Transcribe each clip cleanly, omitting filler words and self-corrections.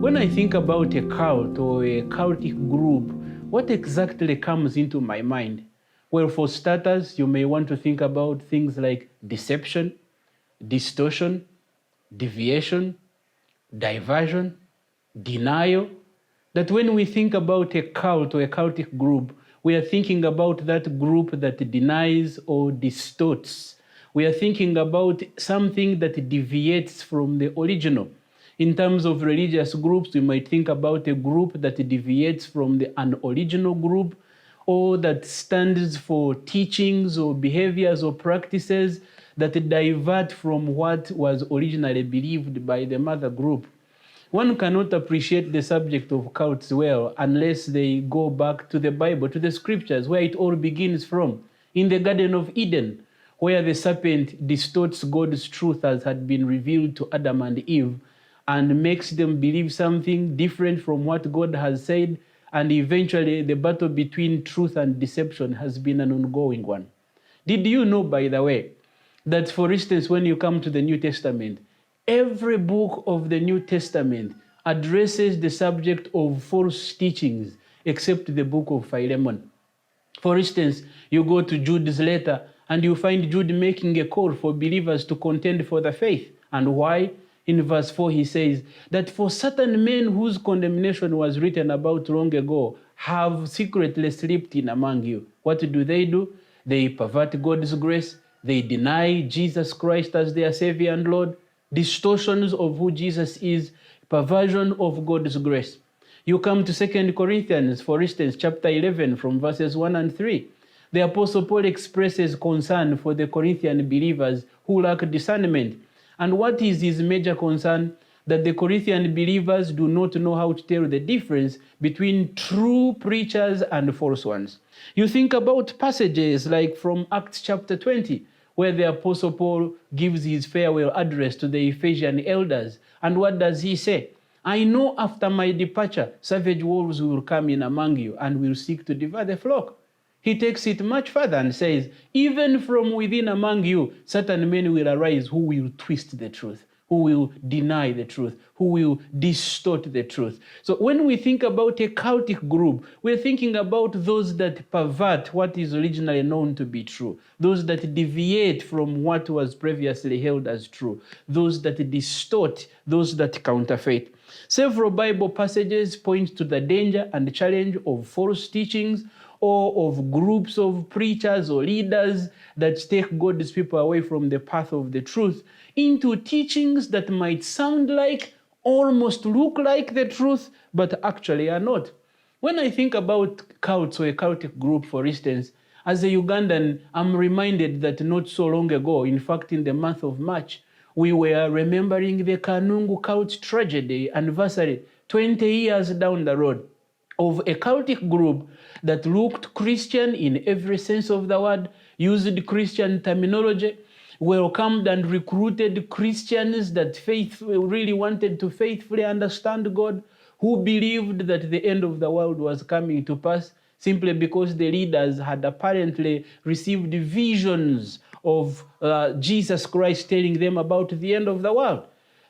When I think about a cult or a cultic group, what exactly comes into my mind? Well, for starters, you may want to think about things like deception, distortion, deviation, diversion, denial. That when we think about a cult or a cultic group, we are thinking about that group that denies or distorts. We are thinking about something that deviates from the original. In terms of religious groups, we might think about a group that deviates from an original group, or that stands for teachings or behaviors or practices that divert from what was originally believed by the mother group. One cannot appreciate the subject of cults well unless they go back to the Bible, to the scriptures, where it all begins from. In the Garden of Eden, where the serpent distorts God's truth as had been revealed to Adam and Eve, and makes them believe something different from what God has said, and eventually the battle between truth and deception has been an ongoing one. Did you know, by the way, that for instance, when you come to the New Testament, every book of the New Testament addresses the subject of false teachings except the book of Philemon. For instance, you go to Jude's letter and you find Jude making a call for believers to contend for the faith. And why? In verse 4 he says that for certain men whose condemnation was written about long ago have secretly slipped in among you. What do? They pervert God's grace. They deny Jesus Christ as their Savior and Lord. Distortions of who Jesus is, perversion of God's grace. You come to 2 Corinthians, for instance, chapter 11 from verses 1 and 3. The Apostle Paul expresses concern for the Corinthian believers who lack discernment. And what is his major concern? That the Corinthian believers do not know how to tell the difference between true preachers and false ones. You think about passages like from Acts chapter 20, where the Apostle Paul gives his farewell address to the Ephesian elders. And what does he say? I know after my departure, savage wolves will come in among you and will seek to devour the flock. He takes it much further and says, even from within among you, certain men will arise who will twist the truth, who will deny the truth, who will distort the truth. So when we think about a cultic group, we're thinking about those that pervert what is originally known to be true, those that deviate from what was previously held as true, those that distort, those that counterfeit. Several Bible passages point to the danger and challenge of false teachings, or of groups of preachers or leaders that take God's people away from the path of the truth into teachings that might sound like, almost look like the truth, but actually are not. When I think about cults or a cultic group, for instance, as a Ugandan, I'm reminded that not so long ago, in fact in the month of March, we were remembering the Kanungu cult tragedy anniversary 20 years down the road, of a cultic group that looked Christian in every sense of the word, used Christian terminology, welcomed and recruited Christians that really wanted to faithfully understand God, who believed that the end of the world was coming to pass simply because the leaders had apparently received visions of Jesus Christ telling them about the end of the world.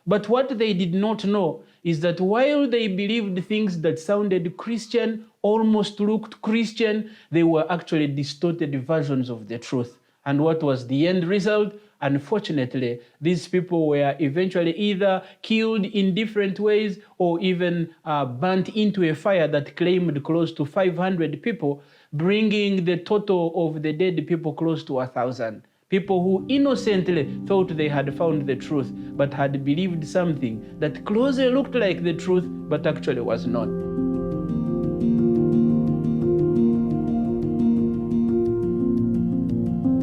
But what they did not know is that while they believed things that sounded Christian, almost looked Christian, they were actually distorted versions of the truth. And what was the end result? Unfortunately, these people were eventually either killed in different ways or even burnt into a fire that claimed close to 500 people, bringing the total of the dead people close to 1,000. People who innocently thought they had found the truth, but had believed something that closely looked like the truth, but actually was not.